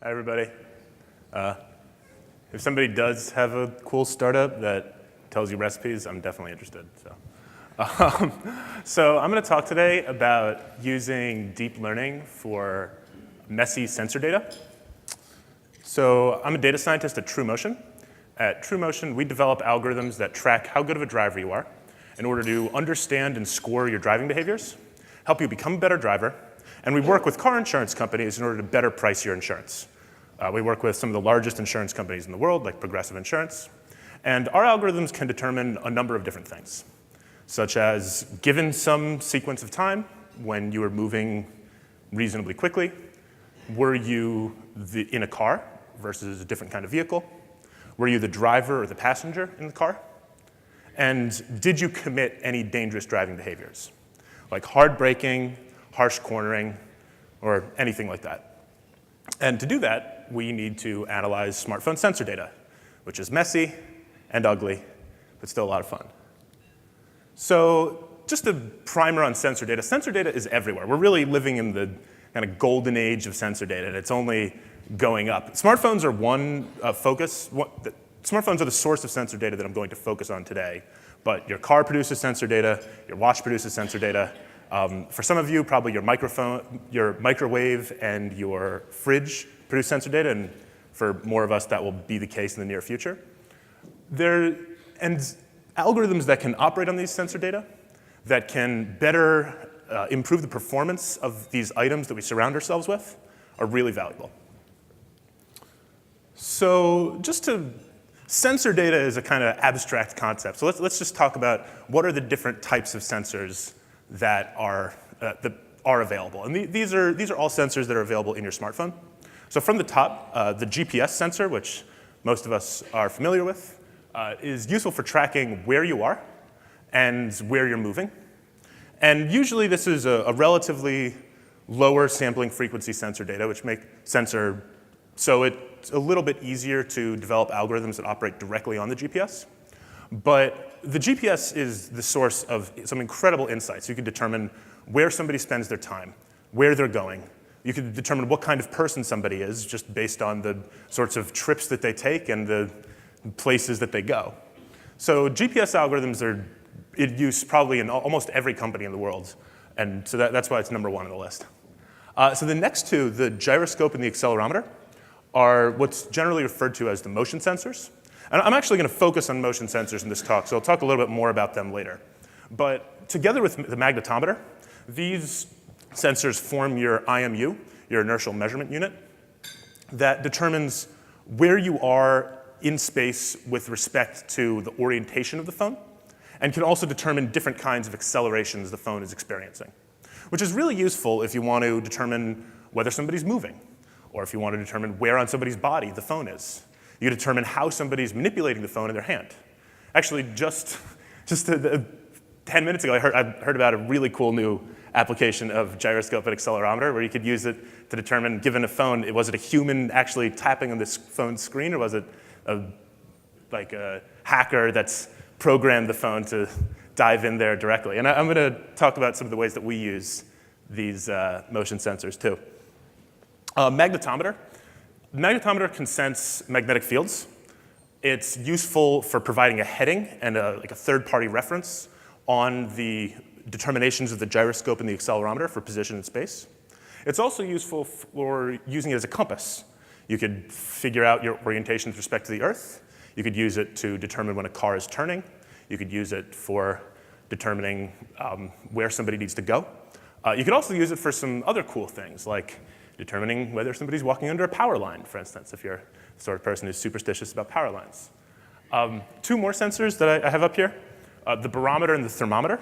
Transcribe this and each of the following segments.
Hi, everybody. If somebody does have a cool startup that tells you recipes, I'm definitely interested. So I'm going to talk today about using deep learning for messy sensor data. So I'm a data scientist at TrueMotion. At TrueMotion, we develop algorithms that track how good of a driver you are in order to understand and score your driving behaviors, help you become a better driver, and we work with car insurance companies in order to better price your insurance. We work with some of the largest insurance companies in the world, like Progressive Insurance. And our algorithms can determine a number of different things, such as given some sequence of time when you were moving reasonably quickly, were you in a car versus a different kind of vehicle? Were you the driver or the passenger in the car? And did you commit any dangerous driving behaviors, like hard braking, harsh cornering, or anything like that? And to do that, we need to analyze smartphone sensor data, which is messy and ugly, but still a lot of fun. So just a primer on sensor data. Sensor data is everywhere. We're really living in the kind of golden age of sensor data, and it's only going up. Smartphones are one focus. Smartphones are the source of sensor data that I'm going to focus on today. But your car produces sensor data. Your watch produces sensor data. For some of you, probably your microwave and your fridge produce sensor data, and for more of us, that will be the case in the near future. And algorithms that can operate on these sensor data, that can better improve the performance of these items that we surround ourselves with, are really valuable. So sensor data is a kind of abstract concept. So let's just talk about what are the different types of sensors that are available. And these are all sensors that are available in your smartphone. So from the top, the GPS sensor, which most of us are familiar with, is useful for tracking where you are and where you're moving. And usually this is a relatively lower sampling frequency sensor data, which make sensor so it's a little bit easier to develop algorithms that operate directly on the GPS. But the GPS is the source of some incredible insights. You can determine where somebody spends their time, where they're going. You can determine what kind of person somebody is just based on the sorts of trips that they take and the places that they go. So GPS algorithms are in use probably in almost every company in the world. And so that's why it's number one on the list. So the next two, the gyroscope and the accelerometer, are what's generally referred to as the motion sensors. And I'm actually going to focus on motion sensors in this talk, so I'll talk a little bit more about them later. But together with the magnetometer, these sensors form your IMU, your inertial measurement unit, that determines where you are in space with respect to the orientation of the phone, and can also determine different kinds of accelerations the phone is experiencing, which is really useful if you want to determine whether somebody's moving, or if you want to determine where on somebody's body the phone is. You determine how somebody's manipulating the phone in their hand. Actually, just 10 minutes ago, I heard about a really cool new application of gyroscope and accelerometer where you could use it to determine, given a phone, was it a human actually tapping on this phone's screen, or was it like a hacker that's programmed the phone to dive in there directly? And I'm going to talk about some of the ways that we use these motion sensors too. Magnetometer. The magnetometer can sense magnetic fields. It's useful for providing a heading and like a third-party reference on the determinations of the gyroscope and the accelerometer for position in space. It's also useful for using it as a compass. You could figure out your orientation with respect to the Earth. You could use it to determine when a car is turning. You could use it for determining where somebody needs to go. You could also use it for some other cool things, like determining whether somebody's walking under a power line, for instance, if you're the sort of person who's superstitious about power lines. Two more sensors that I have up here, the barometer and the thermometer.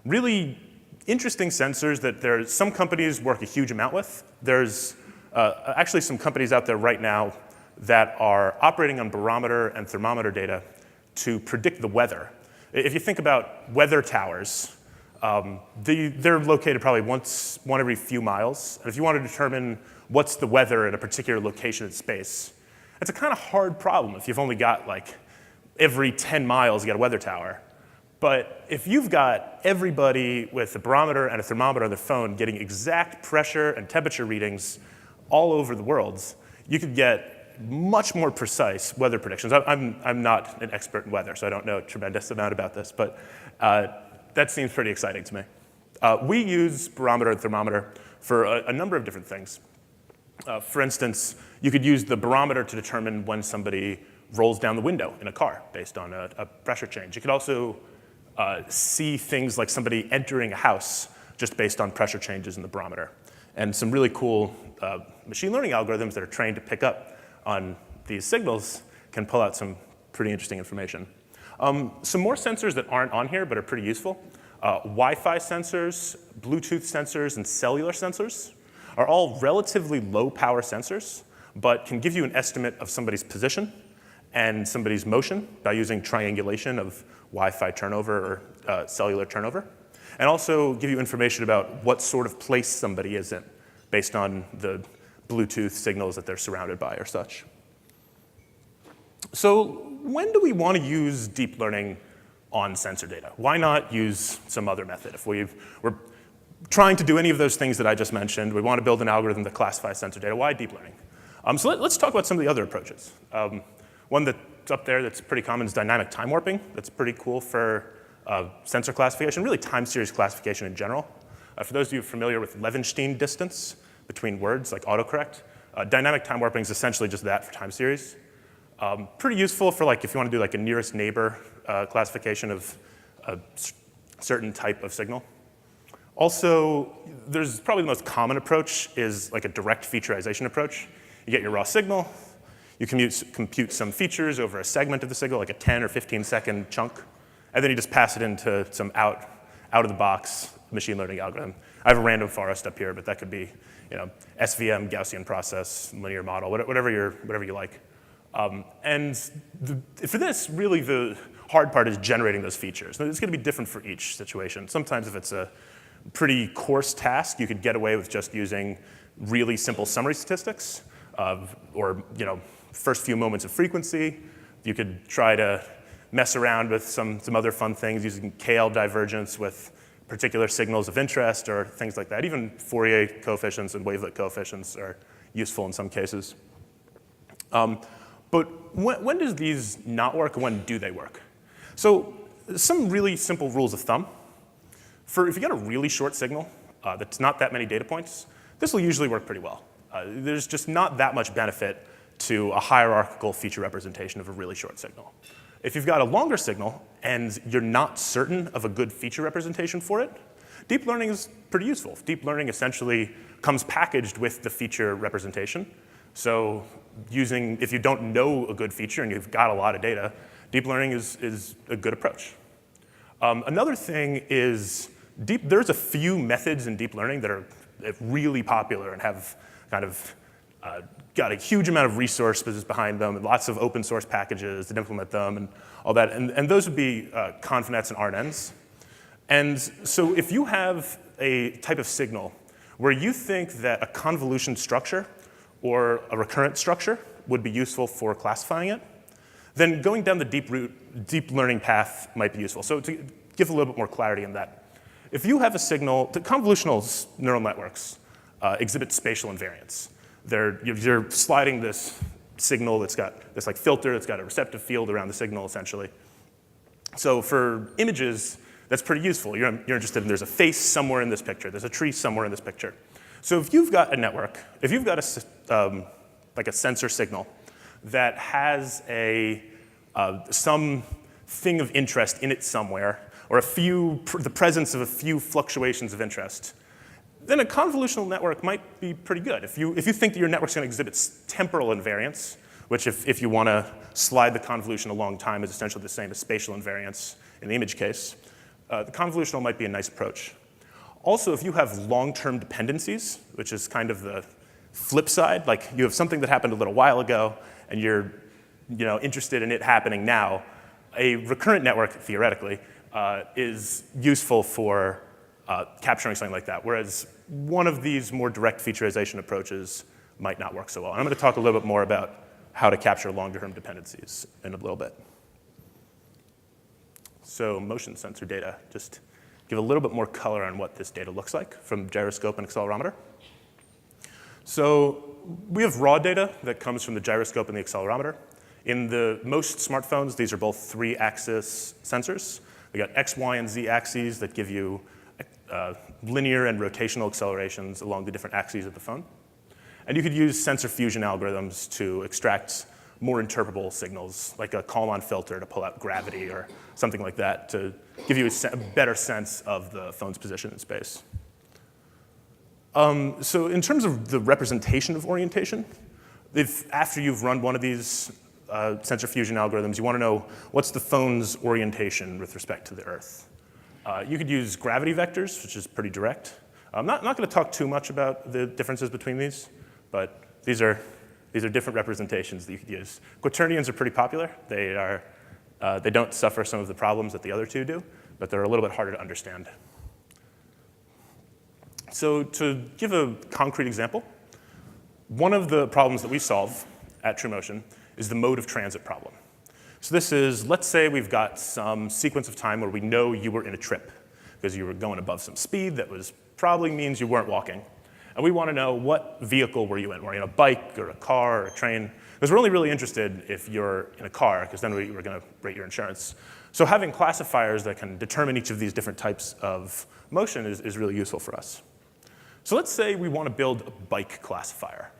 Really interesting sensors that some companies work a huge amount with. There's actually some companies out there right now that are operating on barometer and thermometer data to predict the weather. If you think about weather towers, they're located probably one every few miles. And if you want to determine what's the weather in a particular location in space, it's a kind of hard problem if you've only got like every 10 miles you got a weather tower. But if you've got everybody with a barometer and a thermometer on their phone getting exact pressure and temperature readings all over the world, you could get much more precise weather predictions. I'm not an expert in weather, so I don't know a tremendous amount about this, but that seems pretty exciting to me. We use barometer and thermometer for a number of different things. For instance, you could use the barometer to determine when somebody rolls down the window in a car based on a pressure change. You could also see things like somebody entering a house just based on pressure changes in the barometer. And some really cool machine learning algorithms that are trained to pick up on these signals can pull out some pretty interesting information. Some more sensors that aren't on here but are pretty useful. Wi-Fi sensors, Bluetooth sensors, and cellular sensors are all relatively low power sensors, but can give you an estimate of somebody's position and somebody's motion by using triangulation of Wi-Fi turnover or cellular turnover, and also give you information about what sort of place somebody is in based on the Bluetooth signals that they're surrounded by or such. So when do we want to use deep learning on sensor data? Why not use some other method? If we're trying to do any of those things that I just mentioned, we want to build an algorithm that classifies sensor data, why deep learning? So let's talk about some of the other approaches. One that's up there that's pretty common is dynamic time warping. That's pretty cool for sensor classification, really time series classification in general. For those of you familiar with Levenshtein distance between words, like autocorrect, dynamic time warping is essentially just that for time series. Pretty useful for like if you want to do like a nearest neighbor classification of a certain type of signal. Also, there's probably the most common approach is like a direct featureization approach. You get your raw signal, you compute some features over a segment of the signal, like a 10 or 15 second chunk, and then you just pass it into some out of the box machine learning algorithm. I have a random forest up here, but that could be SVM, Gaussian process, linear model, whatever you like. For this, really the hard part is generating those features. Now, it's going to be different for each situation. Sometimes if it's a pretty coarse task, you could get away with just using really simple summary statistics, or first few moments of frequency. You could try to mess around with some other fun things using KL divergence with particular signals of interest or things like that. Even Fourier coefficients and wavelet coefficients are useful in some cases. But when does these not work, and when do they work? So some really simple rules of thumb. If you got a really short signal that's not that many data points, this will usually work pretty well. There's just not that much benefit to a hierarchical feature representation of a really short signal. If you've got a longer signal and you're not certain of a good feature representation for it, deep learning is pretty useful. Deep learning essentially comes packaged with the feature representation. So if you don't know a good feature and you've got a lot of data, deep learning is a good approach. Another thing is there's a few methods in deep learning that are really popular and have kind of got a huge amount of resources behind them and lots of open source packages that implement them and all that. And those would be ConvNets and RNNs. And so if you have a type of signal where you think that a convolution structure or a recurrent structure would be useful for classifying it, then going down the deep learning path might be useful. So to give a little bit more clarity on that, if you have a signal, the convolutional neural networks exhibit spatial invariance. You're sliding this signal that's got this like filter that's got a receptive field around the signal essentially. So for images, that's pretty useful. You're interested in there's a face somewhere in this picture, there's a tree somewhere in this picture. So if you've got a network, if you've got like a sensor signal that has some thing of interest in it somewhere, or the presence of a few fluctuations of interest, then a convolutional network might be pretty good. If you think that your network's going to exhibit temporal invariance, which if you want to slide the convolution a long time is essentially the same as spatial invariance in the image case, the convolutional might be a nice approach. Also, if you have long-term dependencies, which is kind of the flip side, like you have something that happened a little while ago and you're interested in it happening now, a recurrent network, theoretically, is useful for capturing something like that, whereas one of these more direct featureization approaches might not work so well. And I'm going to talk a little bit more about how to capture longer-term dependencies in a little bit. So motion sensor data, just give a little bit more color on what this data looks like from gyroscope and accelerometer. So we have raw data that comes from the gyroscope and the accelerometer. In the most smartphones, these are both 3-axis sensors. We got X, Y, and Z axes that give you linear and rotational accelerations along the different axes of the phone. And you could use sensor fusion algorithms to extract more interpretable signals, like a Kalman filter to pull out gravity or something like that to give you a better sense of the phone's position in space. So in terms of the representation of orientation, if after you've run one of these sensor fusion algorithms, you want to know what's the phone's orientation with respect to the Earth. You could use gravity vectors, which is pretty direct. I'm not going to talk too much about the differences between these, but these are different representations that you could use. Quaternions are pretty popular. They don't suffer some of the problems that the other two do, but they're a little bit harder to understand. So to give a concrete example, one of the problems that we solve at TrueMotion is the mode of transit problem. So this is, let's say we've got some sequence of time where we know you were in a trip because you were going above some speed that was probably means you weren't walking. And we want to know what vehicle were you in. Were you in a bike or a car or a train? Because we're only really interested if you're in a car, because then we're going to rate your insurance. So having classifiers that can determine each of these different types of motion is really useful for us. So let's say we want to build a bike classifier.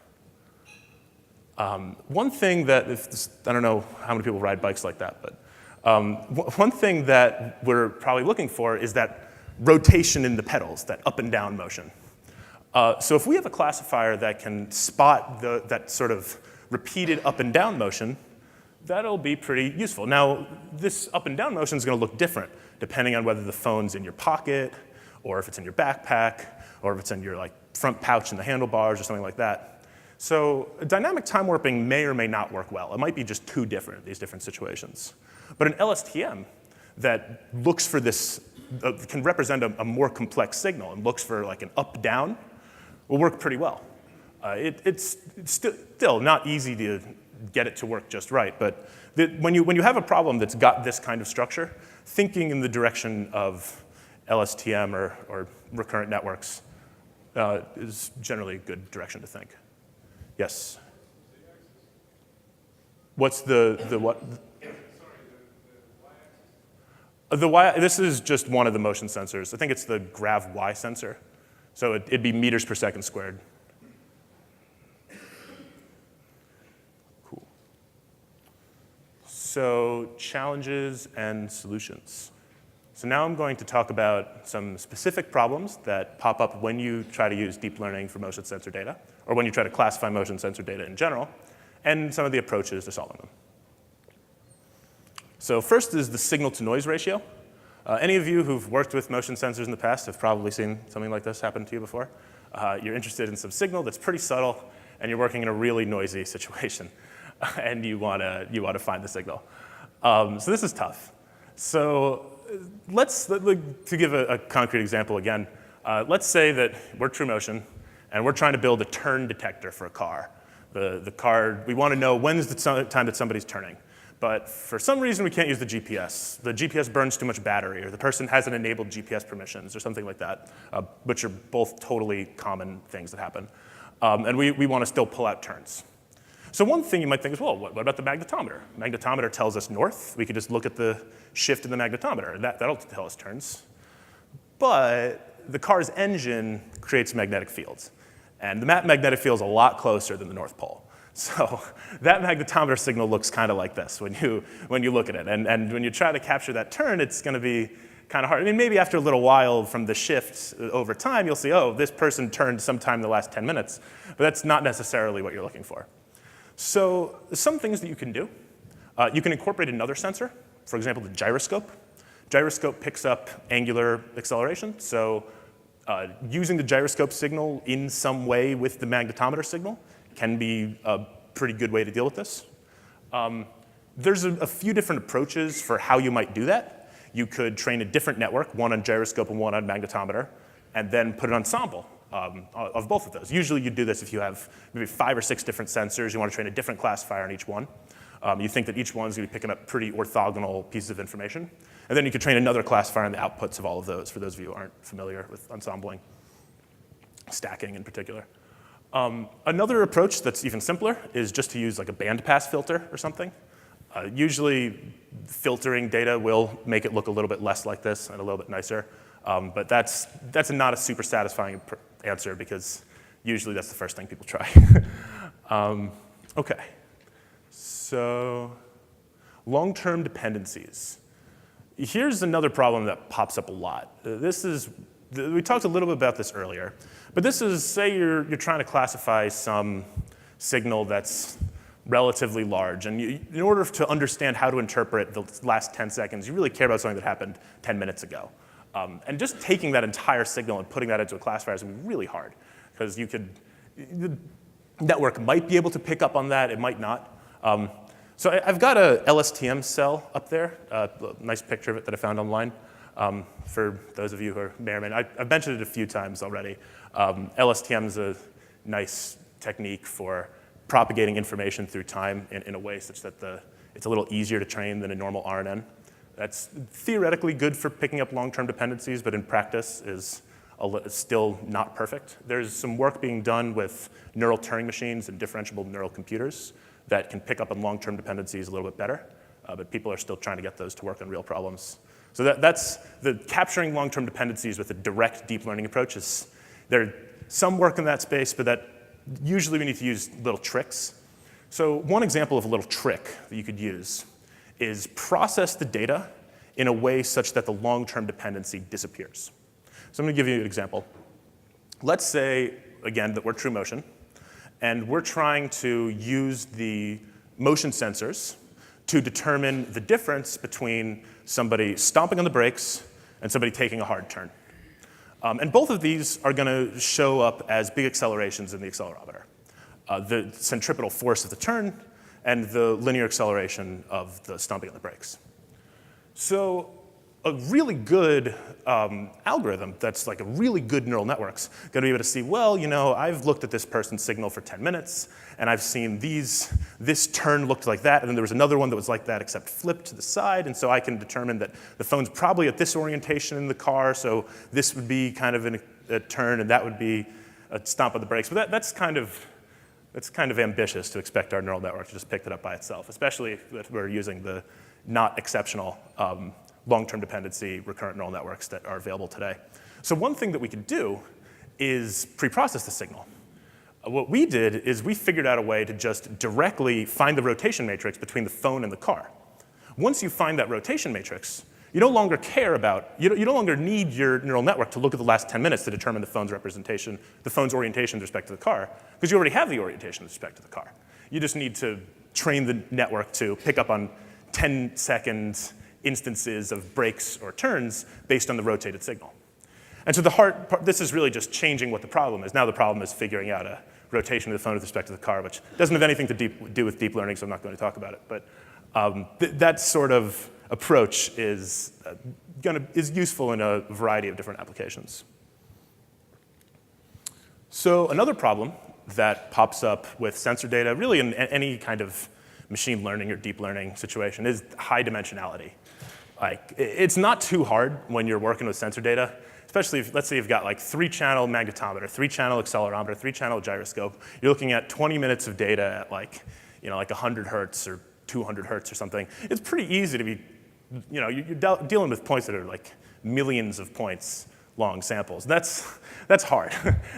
One thing that, I don't know how many people ride bikes like that, but one thing that we're probably looking for is that rotation in the pedals, that up and down motion. So if we have a classifier that can spot that sort of repeated up and down motion, that'll be pretty useful. Now, this up and down motion is going to look different depending on whether the phone's in your pocket, or if it's in your backpack, or if it's in your front pouch in the handlebars or something like that. So dynamic time warping may or may not work well. It might be just too different, these different situations. But an LSTM that looks for this, can represent a more complex signal and looks for an up-down will work pretty well. It's still not easy to get it to work just right, but when you have a problem that's got this kind of structure, thinking in the direction of LSTM or recurrent networks is generally a good direction to think. Yes? What's the what? The Y, this is just one of the motion sensors. I think it's the grav Y sensor. So it'd be meters per second squared. Cool. So challenges and solutions. So now I'm going to talk about some specific problems that pop up when you try to use deep learning for motion sensor data, or when you try to classify motion sensor data in general, and some of the approaches to solving them. So first is the signal-to-noise ratio. Any of you who've worked with motion sensors in the past have probably seen something like this happen to you before. You're interested in some signal that's pretty subtle, and you're working in a really noisy situation, and you want to find the signal. So this is tough. So to give a concrete example again, let's say that we're TrueMotion, and we're trying to build a turn detector for a car. The car, we want to know when's the time that somebody's turning. But for some reason, we can't use the GPS. The GPS burns too much battery, or the person hasn't enabled GPS permissions, or something like that, which are both totally common things that happen. And we want to still pull out turns. So one thing you might think is, well, what about the magnetometer? Magnetometer tells us north. We could just look at the shift in the magnetometer. That'll tell us turns. But the car's engine creates magnetic fields. And the magnetic field is a lot closer than the North Pole. So that magnetometer signal looks kind of like this when you look at it. And when you try to capture that turn, it's going to be kind of hard. I mean, maybe after a little while from the shift over time, you'll see, oh, this person turned sometime in the last 10 minutes. But that's not necessarily what you're looking for. So some things that you can do. You can incorporate another sensor, for example, the gyroscope. Gyroscope picks up angular acceleration. So using the gyroscope signal in some way with the magnetometer signal can be a pretty good way to deal with this. There's a few different approaches for how you might do that. You could train a different network, one on gyroscope and one on magnetometer, and then put an ensemble of both of those. Usually you do this if you have maybe 5 or 6 different sensors. You want to train a different classifier on each one. You think that each one's going to be picking up pretty orthogonal pieces of information. And then you could train another classifier on the outputs of all of those, for those of you who aren't familiar with ensembling, stacking in particular. Another approach that's even simpler is just to use like a bandpass filter or something. Usually filtering data will make it look a little bit less like this and a little bit nicer, but that's not a super satisfying answer because usually that's the first thing people try. Okay, so long-term dependencies. Here's another problem that pops up a lot. We talked a little bit about this earlier, but this is, say you're trying to classify some signal that's relatively large, and in order to understand how to interpret the last 10 seconds, you really care about something that happened 10 minutes ago. And just taking that entire signal and putting that into a classifier is going to be really hard, because the network might be able to pick up on that, it might not. So I've got a LSTM cell up there, a nice picture of it that I found online. For those of you who may or may not, I've mentioned it a few times already. LSTM is a nice technique for propagating information through time in a way such that it's a little easier to train than a normal RNN. That's theoretically good for picking up long-term dependencies, but in practice is still not perfect. There's some work being done with neural Turing machines and differentiable neural computers that can pick up on long-term dependencies a little bit better, but people are still trying to get those to work on real problems. So that's the capturing long-term dependencies with a direct deep learning approach. There's some work in that space, but that usually we need to use little tricks. So one example of a little trick that you could use is process the data in a way such that the long-term dependency disappears. So I'm going to give you an example. Let's say, again, that we're true motion, and we're trying to use the motion sensors to determine the difference between somebody stomping on the brakes and somebody taking a hard turn. And both of these are going to show up as big accelerations in the accelerometer. The centripetal force of the turn and the linear acceleration of the stomping on the brakes. So a really good algorithm that's like a really good neural network's going to be able to see, well, I've looked at this person's signal for 10 minutes, and I've seen this turn looked like that, and then there was another one that was like that except flipped to the side, and so I can determine that the phone's probably at this orientation in the car, so this would be kind of a turn, and that would be a stomp on the brakes. But that's kind of ambitious to expect our neural network to just pick that up by itself, especially if we're using the not exceptional long-term dependency recurrent neural networks that are available today. So one thing that we could do is pre-process the signal. What we did is we figured out a way to just directly find the rotation matrix between the phone and the car. Once you find that rotation matrix, you no longer care about, you no longer need your neural network to look at the last 10 minutes to determine the phone's representation, the phone's orientation with respect to the car, because you already have the orientation with respect to the car. You just need to train the network to pick up on 10-second instances of brakes or turns based on the rotated signal. And so the hard part, this is really just changing what the problem is. Now the problem is figuring out a rotation of the phone with respect to the car, which doesn't have anything to do with deep learning, so I'm not going to talk about it. But that sort of approach is useful in a variety of different applications. So another problem that pops up with sensor data, really in any kind of machine learning or deep learning situation, is high dimensionality. It's not too hard when you're working with sensor data, especially if, let's say you've got like 3-channel magnetometer, 3-channel accelerometer, 3-channel gyroscope. You're looking at 20 minutes of data at like 100 hertz or 200 hertz or something. It's pretty easy to be, you're dealing with points that are like millions of points long samples. That's hard.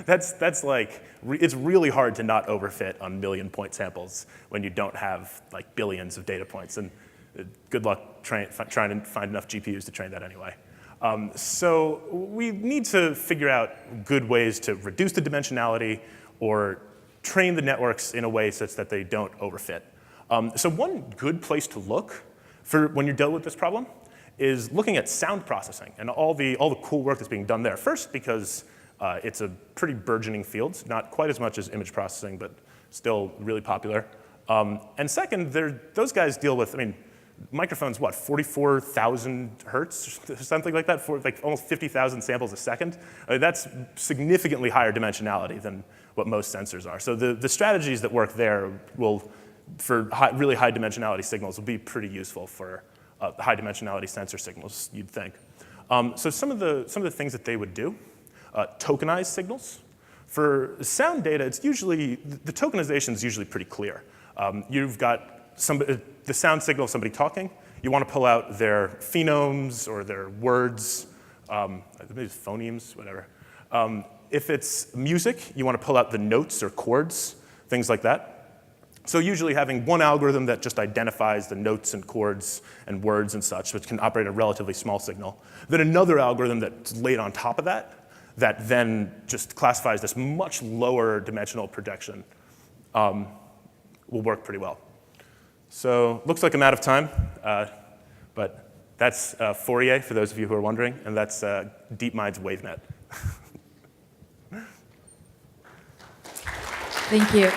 that's like, it's really hard to not overfit on million-point samples when you don't have like billions of data points. And good luck trying to find enough GPUs to train that anyway. So we need to figure out good ways to reduce the dimensionality or train the networks in a way such that they don't overfit. So one good place to look for when you're dealing with this problem is looking at sound processing and all the cool work that's being done there. First, because it's a pretty burgeoning field, not quite as much as image processing, but still really popular. And second, those guys deal with, microphones, 44,000 hertz, something like that, for like almost 50,000 samples a second. That's significantly higher dimensionality than what most sensors are. So the strategies that work there for really high dimensionality signals will be pretty useful for high dimensionality sensor signals, you'd think. So some of the things that they would do, tokenize signals. For sound data, it's usually, the tokenization is usually pretty clear. You've got the sound signal of somebody talking. You want to pull out their phonemes or their words, maybe phonemes, whatever. If it's music, you want to pull out the notes or chords, things like that. So usually having one algorithm that just identifies the notes and chords and words and such, which can operate a relatively small signal. Then another algorithm that's laid on top of that, that then just classifies this much lower dimensional projection, will work pretty well. So looks like I'm out of time, but that's Fourier, for those of you who are wondering, and that's DeepMind's WaveNet. Thank you.